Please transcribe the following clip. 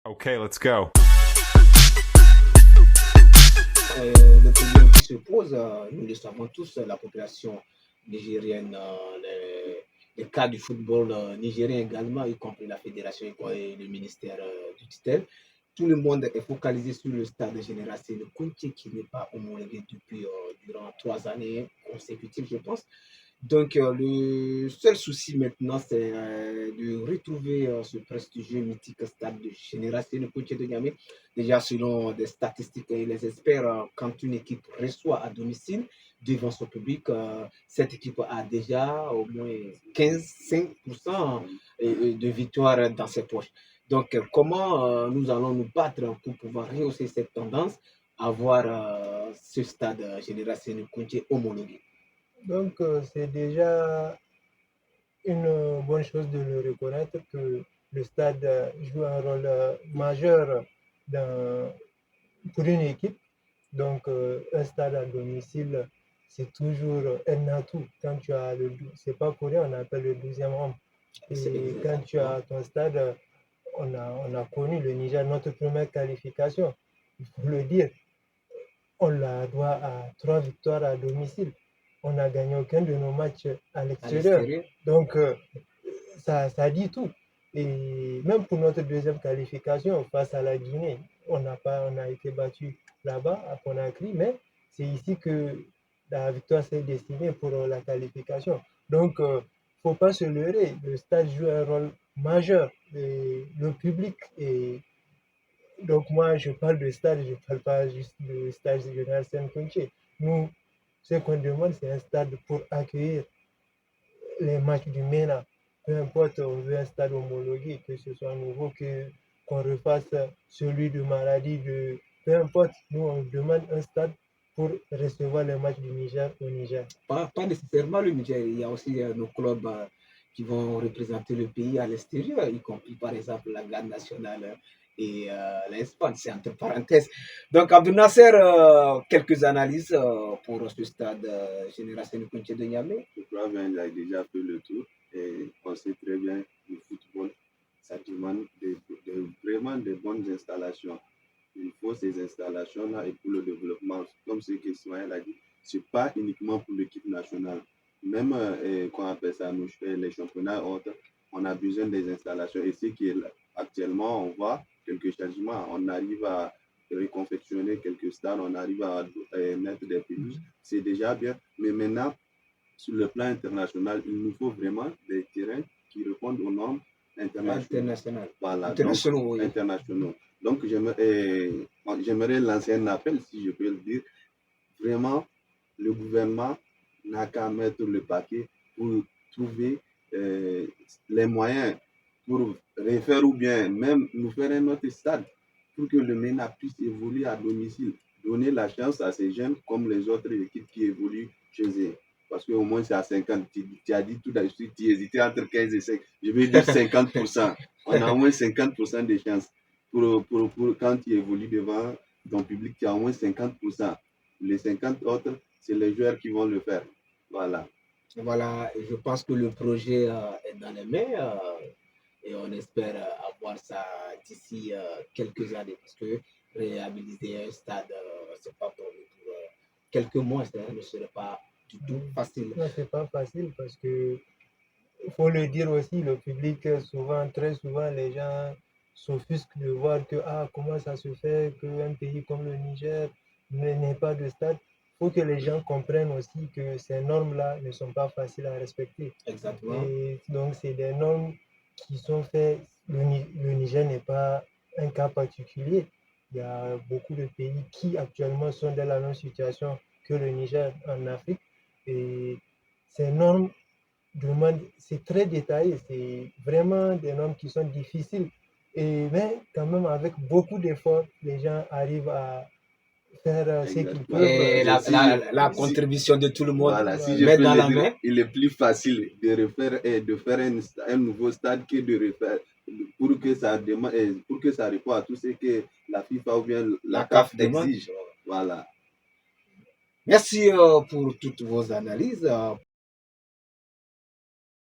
Okay, let's go. Le problème qui se pose, nous le savons tous, la population nigérienne, les cas du football nigérien également, y compris la fédération et le ministère du tutelle. Tout le monde est focalisé sur le stade général Séné Kounché qui n'est pas homologué depuis durant 3 années consécutives, je pense. Donc, le seul souci maintenant, c'est de retrouver ce prestigieux mythique stade de Génération Koutié de Niamey. Déjà, selon des statistiques et les experts, quand une équipe reçoit à domicile devant son public, cette équipe a déjà au moins 15-5% de victoire dans ses poches. Donc, comment nous allons nous battre pour pouvoir rehausser cette tendance, avoir ce stade Génération Koutié homologué? Donc, c'est déjà une bonne chose de le reconnaître que le stade joue un rôle majeur pour une équipe. Donc, un stade à domicile, c'est toujours un atout. Quand tu as c'est pas pour rien, on appelle le 12e homme. Et quand tu as ton stade, on a connu le Niger, notre première qualification, il faut le dire. On la doit à 3 victoires à domicile. On n'a gagné aucun de nos matchs à l'extérieur. Donc, ça dit tout. Et même pour notre deuxième qualification face à la Guinée, on a été battu là-bas à Conakry, mais c'est ici que la victoire s'est destinée pour la qualification. Donc, il ne faut pas se leurrer. Le stade joue un rôle majeur. Et le public est. Donc, moi, je parle de stade, je ne parle pas juste de stade général Saint-Conché. Nous, ce qu'on demande, c'est un stade pour accueillir les matchs du MENA. Peu importe, on veut un stade homologué, que ce soit nouveau, qu'on refasse celui de Maradi, peu importe, nous on demande un stade pour recevoir les matchs du Niger au Niger. Pas nécessairement le Niger, il y a aussi nos clubs qui vont représenter le pays à l'extérieur, y compris par exemple la garde nationale et l'Espagne, c'est entre parenthèses. Donc Abdou Nasser, quelques analyses pour ce stade Génération Kounché de Niamey. Je crois bien qu'il a déjà fait le tour et on sait très bien le football, ça demande vraiment de bonnes installations. Il faut ces installations-là et pour le développement, comme ce qu'Ismaël a dit, ce n'est pas uniquement pour l'équipe nationale. Même quand on appelle ça les championnats autres, on a besoin des installations. Et ce qui est actuellement, on voit quelques changements. On arrive à reconfectionner quelques stades, on arrive à mettre des pelouses. C'est déjà bien. Mais maintenant, sur le plan international, il nous faut vraiment des terrains qui répondent aux normes internationales. Voilà, internationaux. Donc, j'aimerais lancer un appel, si je peux le dire. Vraiment, le gouvernement n'a qu'à mettre le paquet pour trouver les moyens pour refaire ou bien même nous faire un autre stade pour que le MENA puisse évoluer à domicile. Donner la chance à ces jeunes comme les autres équipes qui évoluent chez eux. Parce qu'au moins c'est à 50. Tu as dit tout à l'heure, tu hésitais entre 15 et 5. Je vais dire 50%. On a au moins 50% de chances. Pour quand tu évolues devant ton public, tu as au moins 50%. Les 50 autres, c'est les joueurs qui vont le faire. Voilà. Voilà, je pense que le projet est dans les mains et on espère avoir ça d'ici quelques années parce que réhabiliter un stade, c'est pas pour quelques mois, ça ne serait pas du tout facile. Non, c'est pas facile parce que il faut le dire aussi, le public, souvent, très souvent, les gens s'offusquent de voir que, comment ça se fait qu'un pays comme le Niger n'ait pas de stade. Il faut que les gens comprennent aussi que ces normes-là ne sont pas faciles à respecter. Exactement. Et donc, c'est des normes qui sont faites. Le Niger n'est pas un cas particulier. Il y a beaucoup de pays qui actuellement sont dans la même situation que le Niger en Afrique. Et ces normes c'est très détaillé, c'est vraiment des normes qui sont difficiles. Mais quand même, avec beaucoup d'efforts, les gens arrivent à faire ce qu'ils peuvent. Et la contribution de tout le monde, voilà, si je peux le dire, il est plus facile de faire un nouveau stade que de refaire pour que ça réponde à tout ce que la FIFA ou bien la CAF exige. Voilà. Merci pour toutes vos analyses.